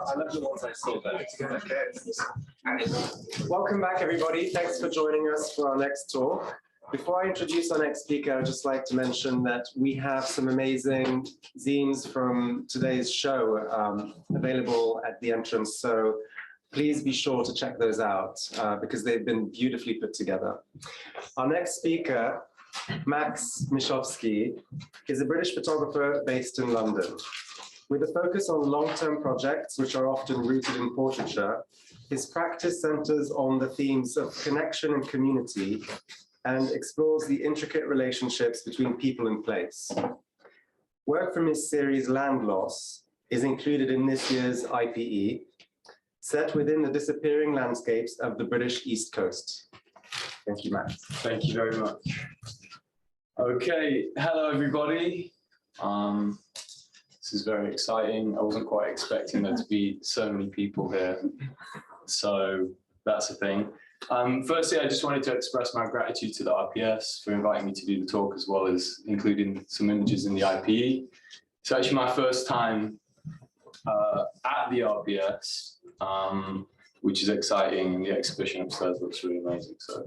I love the ones I saw there. Okay. Welcome back, everybody. Thanks for joining us for our next talk. Before I introduce our next speaker, I'd just like to mention that we have some amazing zines from today's show available at the entrance. So please be sure to check those out because they've been beautifully put together. Our next speaker, Max Miechowski, is a British photographer based in London. With a focus on long-term projects, which are often rooted in portraiture, his practice centers on the themes of connection and community and explores the intricate relationships between people and place. Work from his series Land Loss is included in this year's IPE, set within the disappearing landscapes of the British East Coast. Thank you, Max. Thank you very much. Okay, hello everybody. This is very exciting. I wasn't quite expecting there to be so many people here. So that's a thing. Firstly, I just wanted to express my gratitude to the RPS for inviting me to do the talk, as well as including some images in the IPE. It's actually my first time at the RPS, which is exciting, and the exhibition upstairs looks really amazing. So,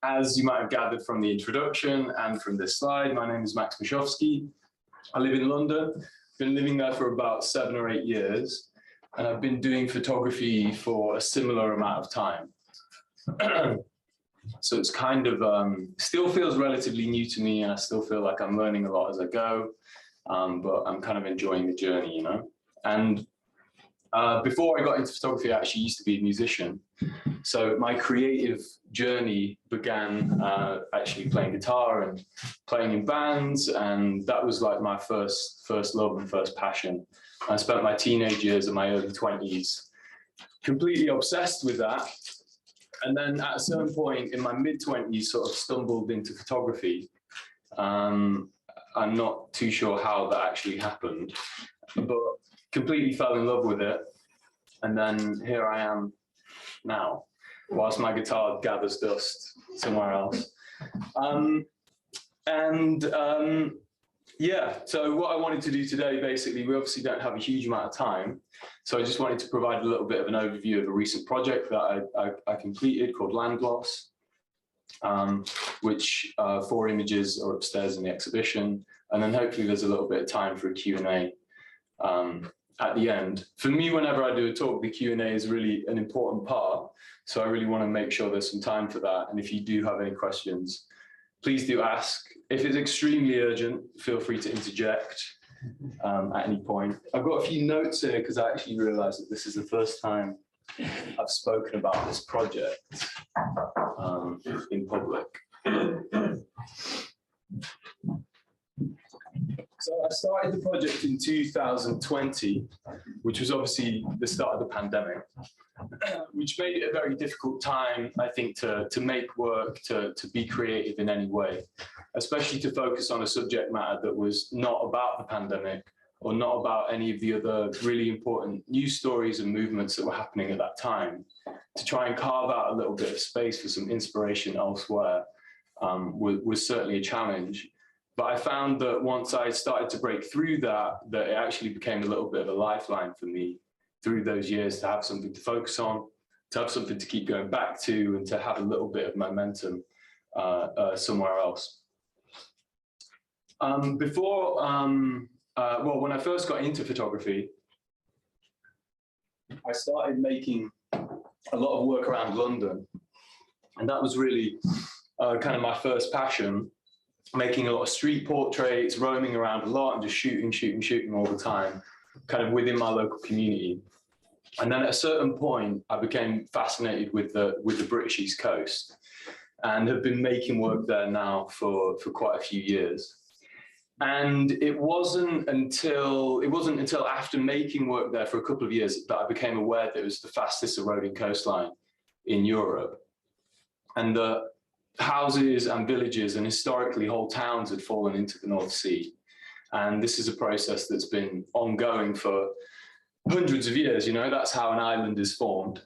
as you might have gathered from the introduction and from this slide, my name is Max Miechowski. I live in London, been living there for about 7 or 8 years, and I've been doing photography for a similar amount of time. So it's kind of, still feels relatively new to me, and I still feel like I'm learning a lot as I go, but I'm kind of enjoying the journey, you know? And before I got into photography, I actually used to be a musician. So my creative journey began actually playing guitar and playing in bands, and that was like my first love and first passion. I spent my teenage years and my early 20s completely obsessed with that. And then at a certain point in my mid-20s, sort of stumbled into photography. I'm not too sure how that actually happened, but completely fell in love with it. And then here I am now, whilst my guitar gathers dust somewhere else. Yeah, so what I wanted to do today, basically, we obviously don't have a huge amount of time. So I just wanted to provide a little bit of an overview of a recent project that I completed called Land Loss, which 4 images are upstairs in the exhibition. And then hopefully there's a little bit of time for a Q&A at the end. For me, whenever I do a talk, the Q&A is really an important part. So I really want to make sure there's some time for that. And if you do have any questions, please do ask. If it's extremely urgent, feel free to interject at any point. I've got a few notes here because I actually realized that this is the first time I've spoken about this project in public. So I started the project in 2020, which was obviously the start of the pandemic, which made it a very difficult time, I think, to make work, to be creative in any way, especially to focus on a subject matter that was not about the pandemic or not about any of the other really important news stories and movements that were happening at that time. To try and carve out a little bit of space for some inspiration elsewhere was certainly a challenge. But I found that once I started to break through that it actually became a little bit of a lifeline for me through those years, to have something to focus on, to have something to keep going back to, and to have a little bit of momentum somewhere else. Well, when I first got into photography, I started making a lot of work around London. And that was really kind of my first passion. Making a lot of street portraits, roaming around a lot, and just shooting all the time, kind of within my local community. And then at a certain point, I became fascinated with the British East Coast, and have been making work there now for quite a few years. And it wasn't until after making work there for a couple of years that I became aware that it was the fastest eroding coastline in Europe, and the houses and villages and historically whole towns had fallen into the North Sea. And this is a process that's been ongoing for hundreds of years, you know, that's how an island is formed.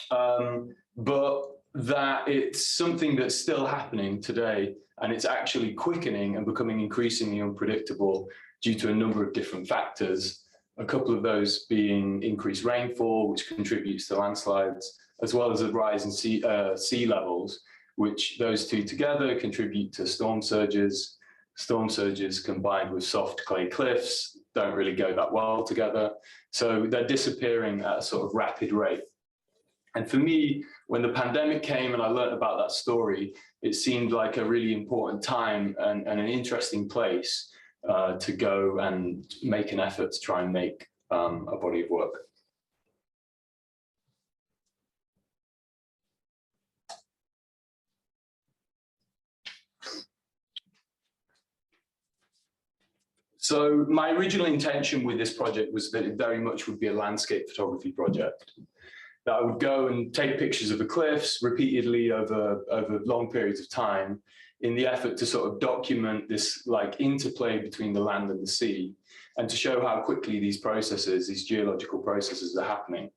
But that it's something that's still happening today, and it's actually quickening and becoming increasingly unpredictable due to a number of different factors a couple of those being increased rainfall, which contributes to landslides, as well as a rise in sea levels, which those two together contribute to storm surges. Storm surges combined with soft clay cliffs don't really go that well together. So they're disappearing at a sort of rapid rate. And for me, when the pandemic came and I learned about that story, it seemed like a really important time and an interesting place to go and make an effort to try and make a body of work. So my original intention with this project was that it very much would be a landscape photography project. That I would go and take pictures of the cliffs repeatedly over long periods of time in the effort to sort of document this like interplay between the land and the sea, and to show how quickly these processes, these geological processes are happening.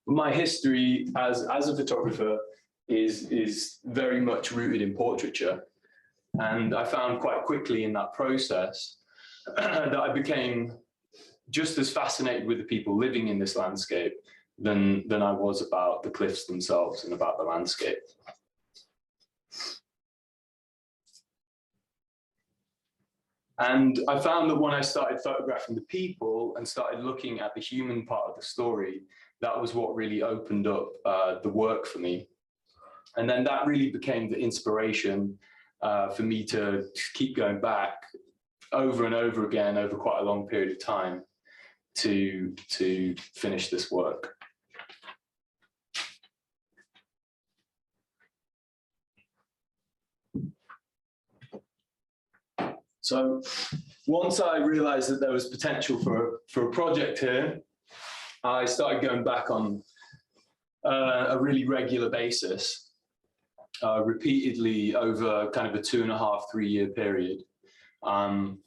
My history as a photographer is very much rooted in portraiture. And I found quite quickly in that process that I became just as fascinated with the people living in this landscape than I was about the cliffs themselves and about the landscape. And I found that when I started photographing the people and started looking at the human part of the story, that was what really opened up the work for me. And then that really became the inspiration for me to keep going back over and over again over quite a long period of time to finish this work. So once I realized that there was potential for a project here, I started going back on a really regular basis, repeatedly over kind of a 2.5, 3 year period,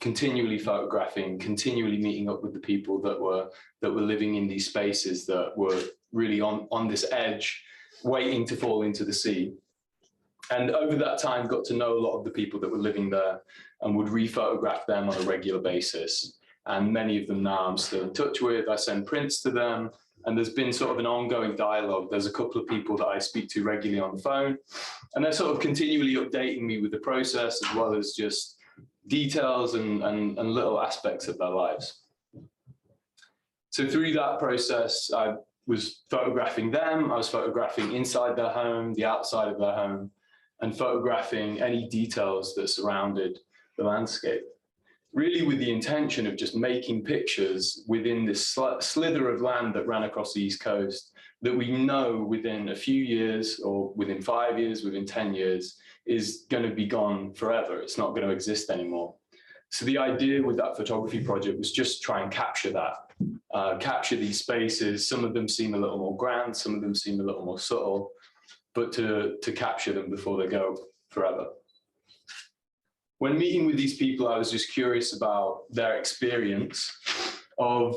continually photographing, continually meeting up with the people that were living in these spaces that were really on this edge, waiting to fall into the sea. And over that time, got to know a lot of the people that were living there and would re-photograph them on a regular basis. And many of them now I'm still in touch with. I send prints to them, and there's been sort of an ongoing dialogue. There's a couple of people that I speak to regularly on the phone, and they're sort of continually updating me with the process, as well as just details and little aspects of their lives. So through that process, I was photographing them. I was photographing inside their home, the outside of their home, and photographing any details that surrounded the landscape, really with the intention of just making pictures within this slither of land that ran across the East Coast that we know within a few years, or within 5 years, within 10 years, is going to be gone forever. It's not going to exist anymore. So the idea with that photography project was just try and capture that, capture these spaces. Some of them seem a little more grand, some of them seem a little more subtle, but to capture them before they go forever. When meeting with these people, I was just curious about their experience of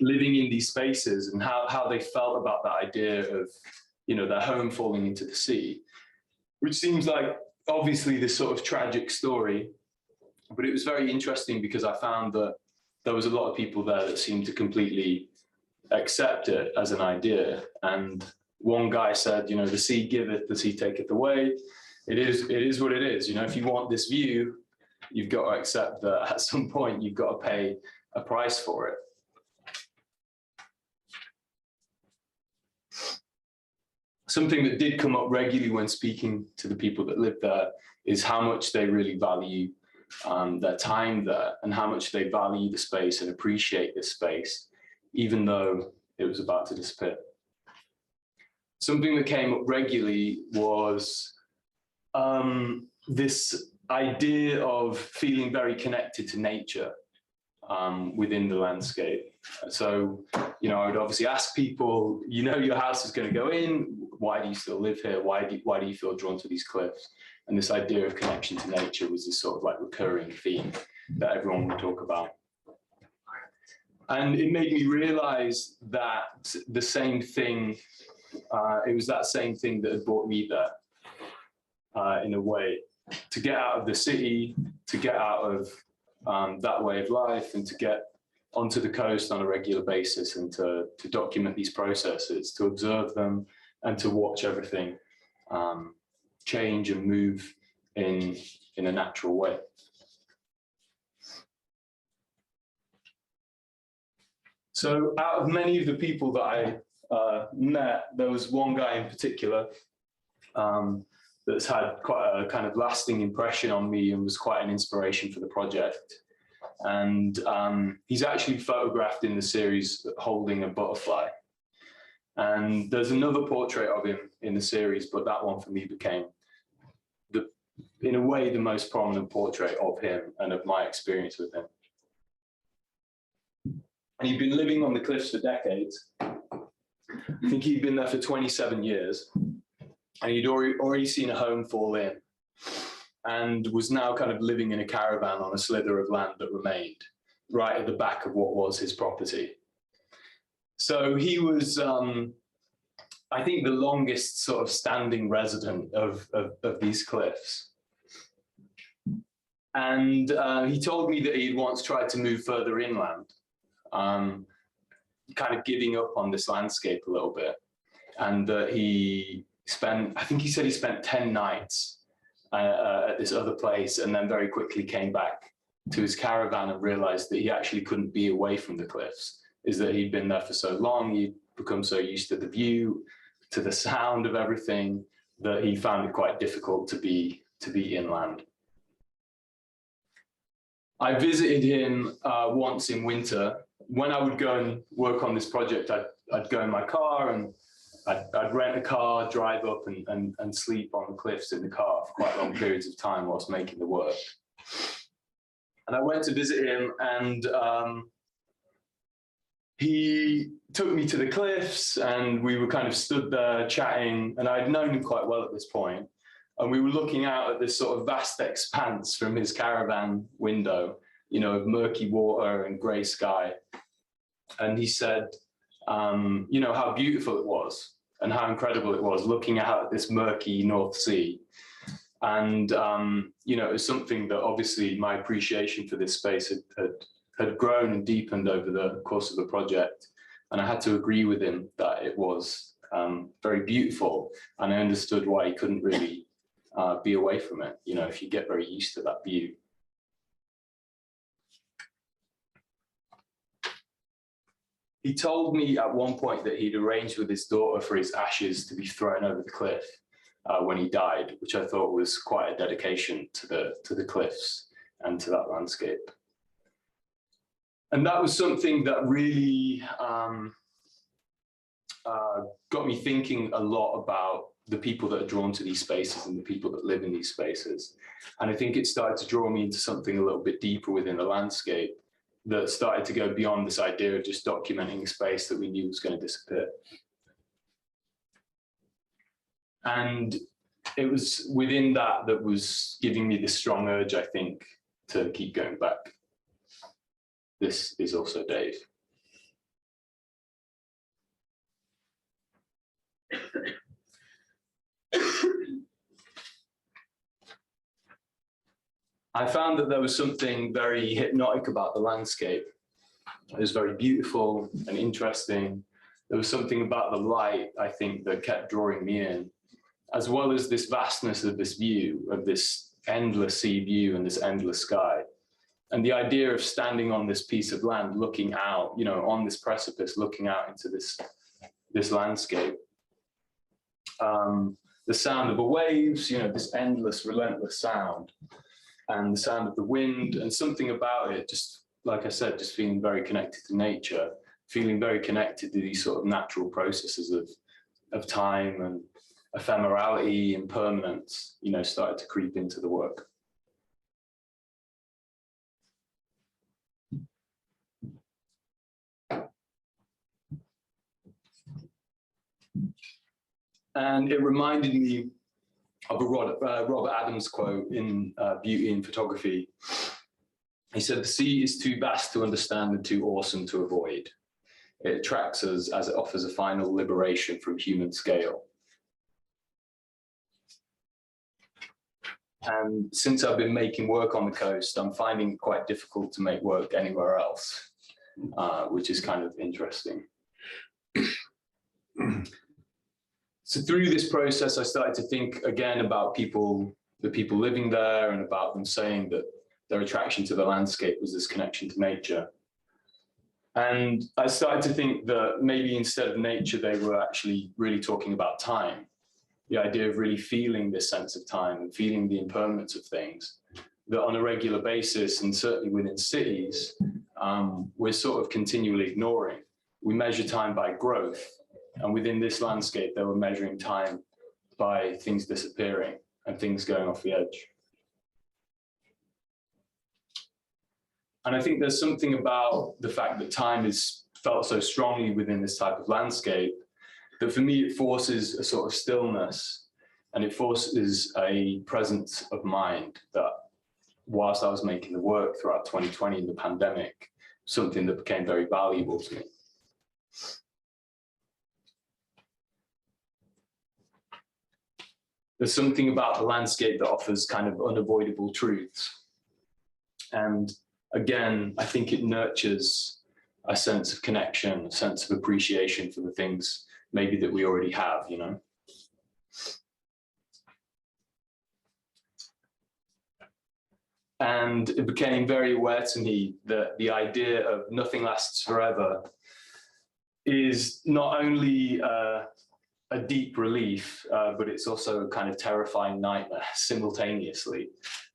living in these spaces and how they felt about the idea of, you know, their home falling into the sea, which seems like obviously this sort of tragic story, but it was very interesting because I found that there was a lot of people there that seemed to completely accept it as an idea. And one guy said, you know, the sea giveth, the sea taketh away. It is what it is. You know, if you want this view, you've got to accept that at some point you've got to pay a price for it. Something that did come up regularly when speaking to the people that live there is how much they really value their time there, and how much they value the space and appreciate this space, even though it was about to disappear. Something that came up regularly was this idea of feeling very connected to nature within the landscape. So, you know, I would obviously ask people, you know, your house is going to go in, why do you still live here? Why do you feel drawn to these cliffs? And this idea of connection to nature was this sort of like recurring theme that everyone would talk about. And it made me realize that the same thing, it was that same thing that had brought me there, in a way, to get out of the city, to get out of that way of life and to get onto the coast on a regular basis and to document these processes, to observe them and to watch everything change and move in a natural way. So out of many of the people that I met, there was one guy in particular that's had quite a kind of lasting impression on me and was quite an inspiration for the project. And he's actually photographed in the series holding a butterfly. And there's another portrait of him in the series, but that one for me became, in a way, the most prominent portrait of him and of my experience with him. And he'd been living on the cliffs for decades. I think he'd been there for 27 years. And he'd already seen a home fall in and was now kind of living in a caravan on a slither of land that remained right at the back of what was his property. So he was, I think, the longest sort of standing resident of these cliffs. And he told me that he'd once tried to move further inland, kind of giving up on this landscape a little bit. And that he spent, I think he said he spent 10 nights at this other place and then very quickly came back to his caravan and realized that he actually couldn't be away from the cliffs, is that he'd been there for so long, he'd become so used to the view, to the sound of everything, that he found it quite difficult to be inland. I visited him once in winter. When I would go and work on this project, I'd go in my car and I'd rent a car, drive up and sleep on the cliffs in the car for quite long periods of time whilst making the work. And I went to visit him and he took me to the cliffs and we were kind of stood there chatting, and I'd known him quite well at this point. And we were looking out at this sort of vast expanse from his caravan window, you know, of murky water and grey sky. And he said, you know, how beautiful it was and how incredible it was looking out at this murky North Sea. And, you know, it was something that obviously my appreciation for this space had grown and deepened over the course of the project. And I had to agree with him that it was very beautiful. And I understood why he couldn't really be away from it, you know, if you get very used to that view. He told me at one point that he'd arranged with his daughter for his ashes to be thrown over the cliff when he died, which I thought was quite a dedication to the cliffs and to that landscape. And that was something that really got me thinking a lot about the people that are drawn to these spaces and the people that live in these spaces. And I think it started to draw me into something a little bit deeper within the landscape that started to go beyond this idea of just documenting a space that we knew was going to disappear. And it was within that that was giving me this strong urge, I think, to keep going back. This is also Dave. I found that there was something very hypnotic about the landscape. It was very beautiful and interesting. There was something about the light, I think, that kept drawing me in, as well as this vastness of this view, of this endless sea view and this endless sky. And the idea of standing on this piece of land, looking out, you know, on this precipice, looking out into this landscape. The sound of the waves, you know, this endless, relentless sound. And the sound of the wind, and something about it, just like I said, just feeling very connected to nature, feeling very connected to these sort of natural processes of time and ephemerality and permanence, you know, started to creep into the work. And it reminded me of a Robert Adams quote in Beauty in Photography. He said, "The sea is too vast to understand and too awesome to avoid. It attracts us as it offers a final liberation from human scale." And since I've been making work on the coast, I'm finding it quite difficult to make work anywhere else, which is kind of interesting. So through this process, I started to think again about the people living there, and about them saying that their attraction to the landscape was this connection to nature. And I started to think that maybe instead of nature, they were actually really talking about time. The idea of really feeling this sense of time and feeling the impermanence of things, that on a regular basis, and certainly within cities, we're sort of continually ignoring. We measure time by growth, and within this landscape, they were measuring time by things disappearing and things going off the edge. And I think there's something about the fact that time is felt so strongly within this type of landscape that for me, it forces a sort of stillness, and it forces a presence of mind that, whilst I was making the work throughout 2020 in the pandemic, something that became very valuable to me. There's something about the landscape that offers kind of unavoidable truths. And again, I think it nurtures a sense of connection, a sense of appreciation for the things maybe that we already have, you know. And it became very aware to me that the idea of nothing lasts forever is not only a deep relief, but it's also a kind of terrifying nightmare simultaneously.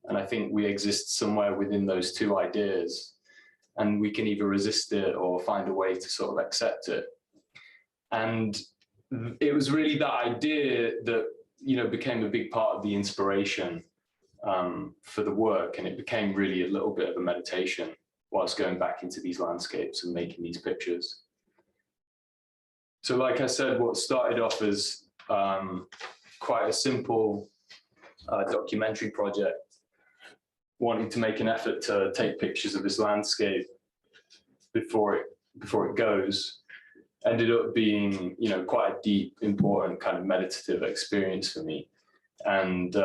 And I think we exist somewhere within those two ideas, and we can either resist it or find a way to sort of accept it. And it was really that idea that, you know, became a big part of the inspiration for the work, and it became really a little bit of a meditation whilst going back into these landscapes and making these pictures. So like I said, what started off as quite a simple documentary project, wanting to make an effort to take pictures of this landscape before it goes, ended up being, you know, quite a deep, important kind of meditative experience for me. And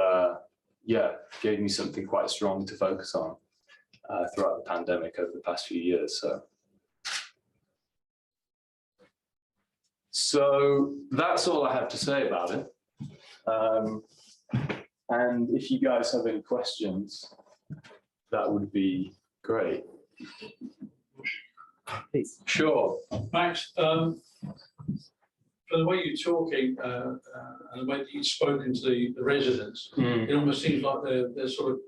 yeah, gave me something quite strong to focus on throughout the pandemic over the past few years. So that's all I have to say about it. And if you guys have any questions, that would be great. Please. Sure. Max, from the way you're talking and the way that you've spoken to the residents, it almost seems like they're sort of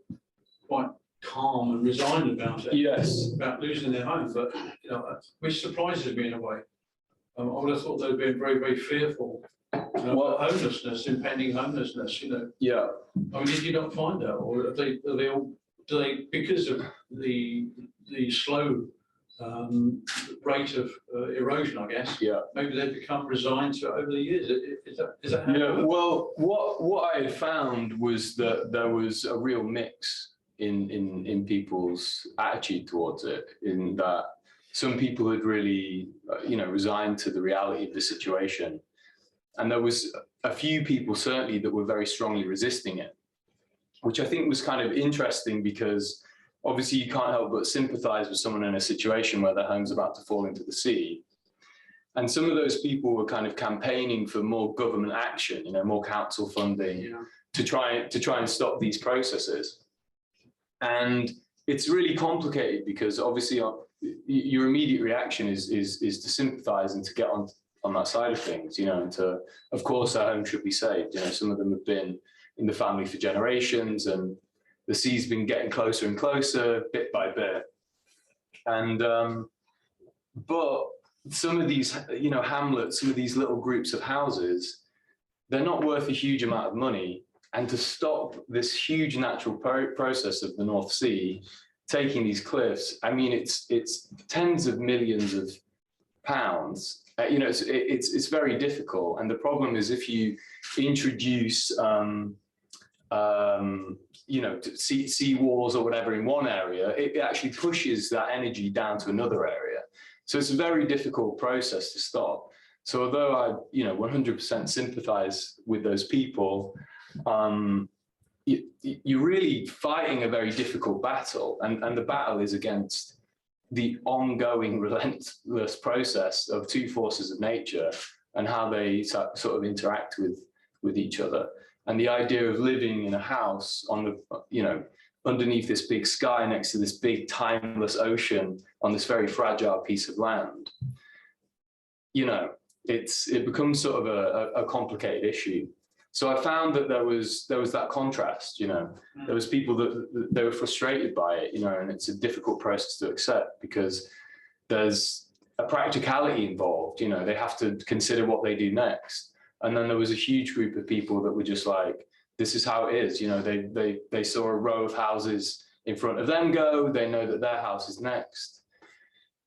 quite calm and resigned about it. Yes. About losing their home, but you know, which surprises me in a way. I would have thought they'd been very, very fearful. You know, well, homelessness, impending homelessness. You know. Yeah. I mean, did you not find that, or are they all? Do they, because of the slow rate of erosion, I guess? Yeah. Maybe they've become resigned to it over the years. Is that how it works? Well, what I had found was that there was a real mix in people's attitude towards it. In that, some people had really, you know, resigned to the reality of the situation, and there was a few people certainly that were very strongly resisting it, which I think was kind of interesting, because obviously you can't help but sympathize with someone in a situation where their home's about to fall into the sea. And some of those people were kind of campaigning for more government action, you know, more council funding, yeah, to try and stop these processes. And it's really complicated, because obviously your immediate reaction is to sympathize and to get on that side of things, you know, and to, of course, our home should be saved. You know, some of them have been in the family for generations, and the sea's been getting closer and closer bit by bit. And but some of these, you know, hamlets, some of these little groups of houses, they're not worth a huge amount of money. And to stop this huge natural process of the North Sea taking these cliffs, I mean, it's tens of millions of pounds. You know, it's very difficult. And the problem is, if you introduce you know, sea walls or whatever in one area, it actually pushes that energy down to another area. So it's a very difficult process to stop. So although I, you know, 100% sympathize with those people, you're really fighting a very difficult battle, and the battle is against the ongoing relentless process of two forces of nature and how they sort of interact with each other. And the idea of living in a house on the, underneath this big sky next to this big timeless ocean on this very fragile piece of land, it becomes sort of a complicated issue. So I found that there was that contrast, there was people that they were frustrated by it, and it's a difficult process to accept because there's a practicality involved, they have to consider what they do next. And then there was a huge group of people that were just like, this is how it is, they saw a row of houses in front of them go, they know that their house is next.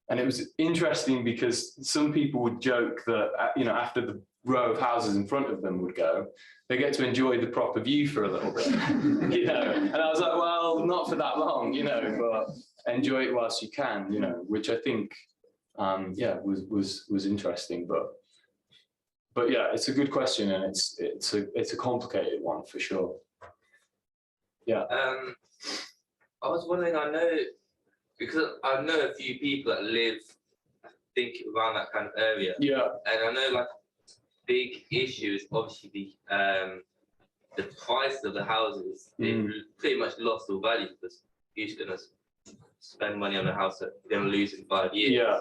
And it was interesting because some people would joke that, after the row of houses in front of them would go, they get to enjoy the proper view for a little bit, And I was like, well, not for that long, but enjoy it whilst you can, which I think, was interesting. But yeah, it's a good question, and it's a complicated one for sure. Yeah. I was wondering, because I know a few people that live, I think, around that kind of area. Yeah. And I know, big issue is obviously the price of the houses. They pretty much lost all value because who's going to spend money on a house that you're going to lose in 5 years? Yeah.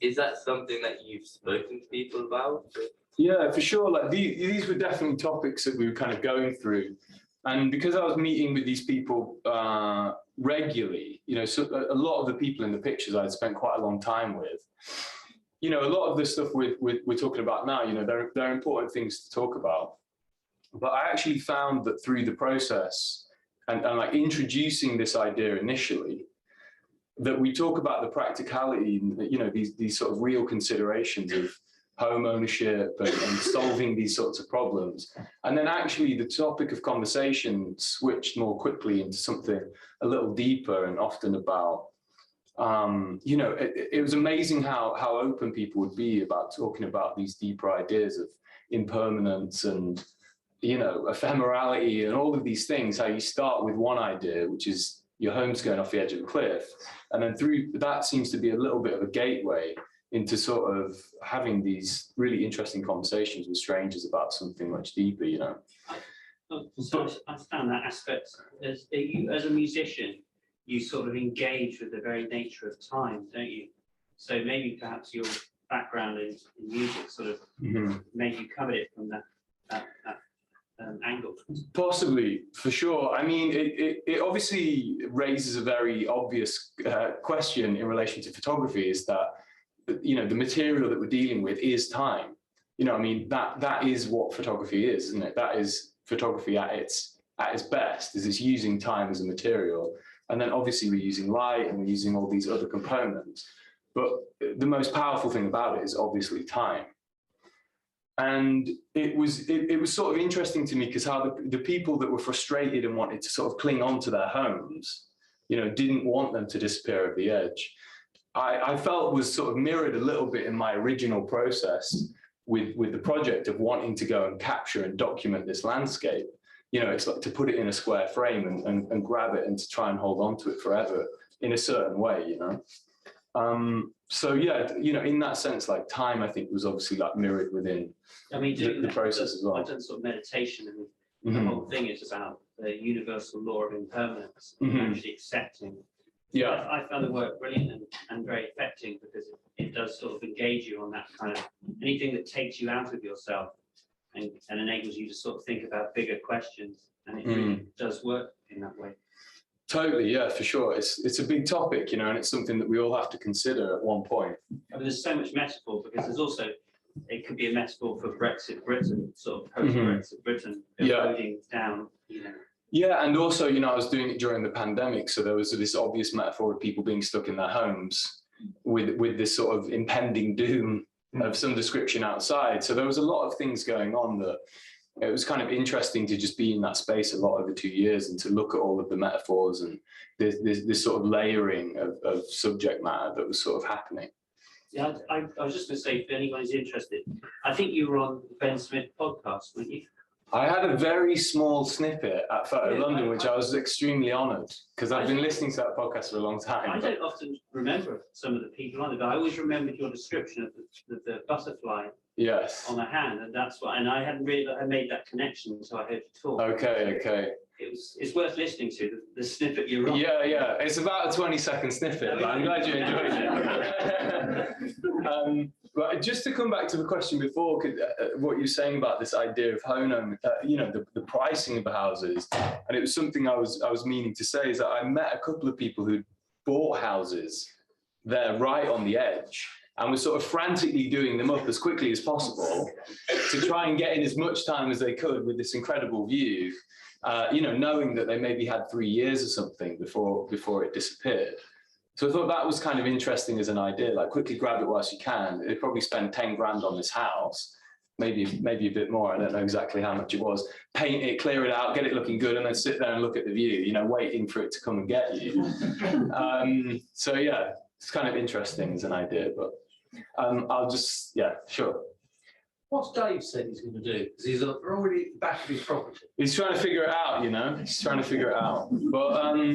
Is that something that you've spoken to people about? Yeah, for sure. These were definitely topics that we were kind of going through. And because I was meeting with these people regularly, so a lot of the people in the pictures I'd spent quite a long time with, a lot of the stuff we're talking about now, they're important things to talk about. But I actually found that through the process and introducing this idea initially, that we talk about the practicality, these sort of real considerations of home ownership and solving these sorts of problems. And then actually the topic of conversation switched more quickly into something a little deeper and often about, it was amazing how open people would be about talking about these deeper ideas of impermanence and, ephemerality and all of these things, how you start with one idea, which is your home's going off the edge of a cliff. And then through that seems to be a little bit of a gateway into sort of having these really interesting conversations with strangers about something much deeper, So I understand that aspect. As a musician, you sort of engage with the very nature of time, don't you? So maybe perhaps your background in music sort of made you come at it from that angle. Possibly, for sure. I mean, it obviously raises a very obvious question in relation to photography, is that, the material that we're dealing with is time. That is what photography is, isn't it? That is photography at its best, is it's using time as a material. And then obviously we're using light and we're using all these other components. But the most powerful thing about it is obviously time. And it was sort of interesting to me because how the people that were frustrated and wanted to sort of cling on to their homes, didn't want them to disappear over the edge. I felt was sort of mirrored a little bit in my original process with the project of wanting to go and capture and document this landscape. It's like to put it in a square frame and grab it and to try and hold on to it forever in a certain way, So yeah, in that sense, time, I think, was obviously mirrored within the process as well. I've done sort of meditation, and the whole thing is about the universal law of impermanence, actually accepting. Yeah, I found the work brilliant and very affecting because it does sort of engage you on that kind of anything that takes you out of yourself and enables you to sort of think about bigger questions, and it really does work in that way. Totally, yeah, for sure. It's a big topic, and it's something that we all have to consider at one point. I mean, there's so much metaphor because there's also, it could be a metaphor for Brexit Britain, sort of post-Brexit Britain, eroding down, Yeah, and also, I was doing it during the pandemic, so there was this obvious metaphor of people being stuck in their homes with this sort of impending doom of some description outside. So there was a lot of things going on that it was kind of interesting to just be in that space a lot over 2 years and to look at all of the metaphors and this sort of layering of subject matter that was sort of happening. Yeah, I was just going to say, if anybody's interested, I think you were on Ben Smith podcast, weren't you? I had a very small snippet at Photo London, which I was extremely honoured, because I've been listening to that podcast for a long time. I don't often remember some of the people on it, but I always remembered your description of the butterfly Yes. on the hand, and that's why. And I hadn't really made that connection until I heard you talk. Okay. It's worth listening to the snippet you're on. Yeah. It's about a 20-second snippet, but I'm glad you enjoyed it. But just to come back to the question before, what you're saying about this idea of home, the pricing of the houses, and it was something I was meaning to say, is that I met a couple of people who bought houses there right on the edge, and were sort of frantically doing them up as quickly as possible to try and get in as much time as they could with this incredible view, knowing that they maybe had 3 years or something before it disappeared. So I thought that was kind of interesting as an idea, like quickly grab it whilst you can. They'd probably spend 10 grand on this house, maybe a bit more. I don't know exactly how much it was. Paint it, clear it out, get it looking good, and then sit there and look at the view, waiting for it to come and get you. So yeah, it's kind of interesting as an idea, but sure. What's Dave said he's going to do? Because he's already at the back of his property. He's trying to figure it out, He's trying to figure it out. But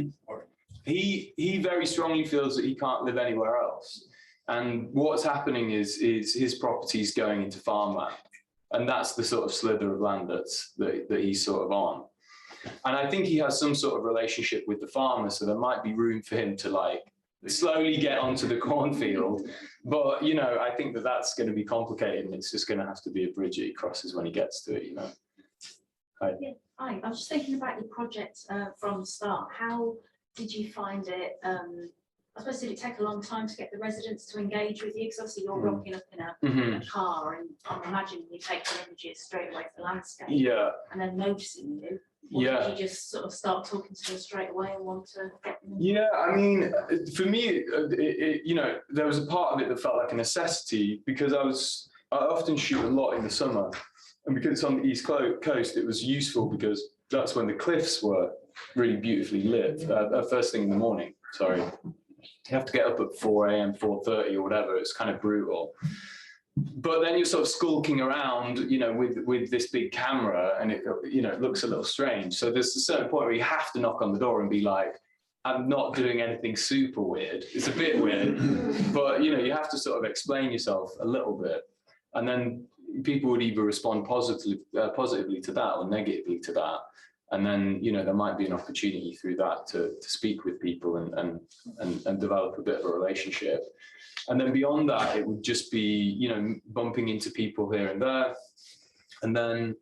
he very strongly feels that he can't live anywhere else. And what's happening is his property's going into farmland. And that's the sort of slither of land that he's sort of on. And I think he has some sort of relationship with the farmer, so there might be room for him to slowly get onto the cornfield. But, I think that's going to be complicated, and it's just going to have to be a bridge that he crosses when he gets to it, Hi, I was just thinking about your project from the start. How did you find it? I suppose, did it take a long time to get the residents to engage with you? Because obviously you're rocking up in a car, and I'm imagining you take the images straight away for the landscape. Yeah. And then noticing you. Or did you just sort of start talking to them straight away and want to get them? Yeah, I mean, for me, there was a part of it that felt like a necessity, because I often shoot a lot in the summer, and because it's on the East Coast, it was useful because that's when the cliffs were really beautifully lit. First thing in the morning. Sorry, you have to get up at 4 a.m., 4:30 or whatever. It's kind of brutal. But then you're sort of skulking around, with this big camera, and it looks a little strange. So there's a certain point where you have to knock on the door and be like, I'm not doing anything super weird. It's a bit weird, but you have to sort of explain yourself a little bit. And then people would either respond positively to that or negatively to that. And then, there might be an opportunity through that to speak with people and develop a bit of a relationship. And then beyond that, it would just be, bumping into people here and there, and then,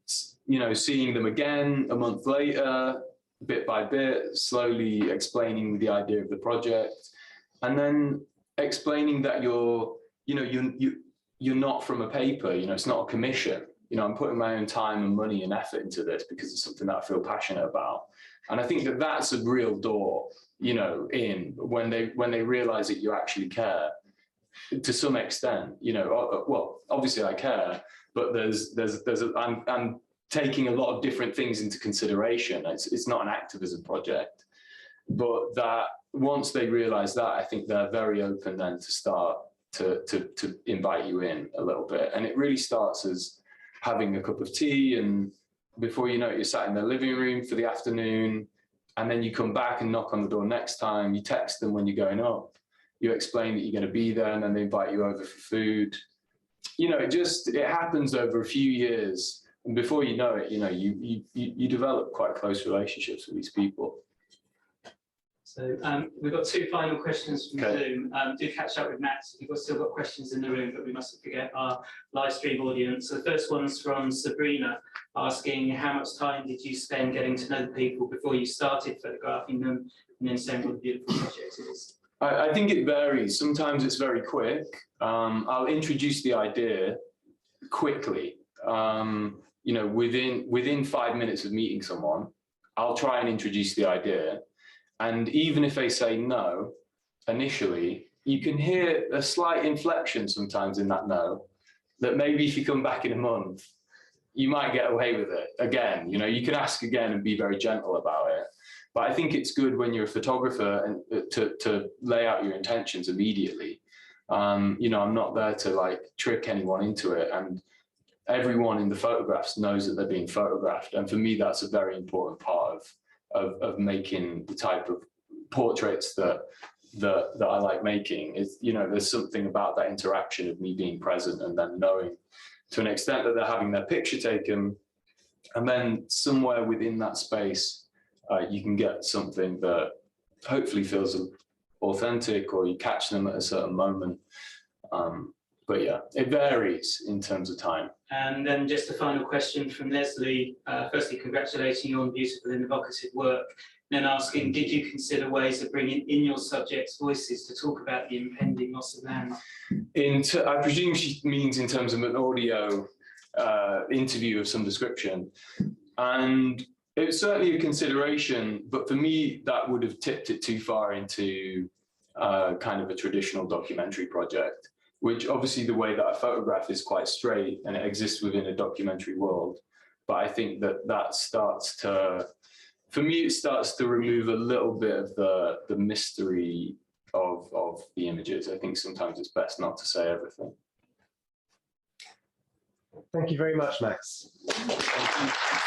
seeing them again a month later, bit by bit, slowly explaining the idea of the project, and then explaining that you're not from a paper, it's not a commission. I'm putting my own time and money and effort into this because it's something that I feel passionate about. And I think that that's a real door, in when they realize that you actually care to some extent, well, obviously I care, but I'm taking a lot of different things into consideration. It's not an activism project, but that once they realize that, I think they're very open then to start to invite you in a little bit. And it really starts as having a cup of tea, and before you know it, you're sat in their living room for the afternoon, and then you come back and knock on the door next time, you text them when you're going up, you explain that you're going to be there, and then they invite you over for food. It happens over a few years, and before you know it, you develop quite close relationships with these people. So we've got two final questions from Zoom. Do catch up with Matt if you've still got questions in the room, but we mustn't forget our live stream audience. So the first one's from Sabrina, asking how much time did you spend getting to know the people before you started photographing them, and then saying what a beautiful project it is. I think it varies. Sometimes it's very quick. I'll introduce the idea quickly. Within 5 minutes of meeting someone, I'll try and introduce the idea. And even if they say no, initially, you can hear a slight inflection sometimes in that no, that maybe if you come back in a month, you might get away with it again. You can ask again and be very gentle about it. But I think it's good when you're a photographer and to lay out your intentions immediately. I'm not there to trick anyone into it. And everyone in the photographs knows that they're being photographed. And for me, that's a very important part of making the type of portraits that I like making. Is, you know, there's something about that interaction of me being present and then knowing to an extent that they're having their picture taken. And then somewhere within that space, you can get something that hopefully feels authentic, or you catch them at a certain moment. But yeah, it varies in terms of time. And then just a final question from Leslie. Firstly, congratulating you on beautiful and evocative work. Then asking, did you consider ways of bringing in your subjects' voices to talk about the impending loss of land? I presume she means in terms of an audio interview of some description. And it was certainly a consideration, but for me, that would have tipped it too far into kind of a traditional documentary project, which obviously the way that I photograph is quite straight and it exists within a documentary world. But I think that starts to, for me, it starts to remove a little bit of the mystery of the images. I think sometimes it's best not to say everything. Thank you very much, Max. Thank you.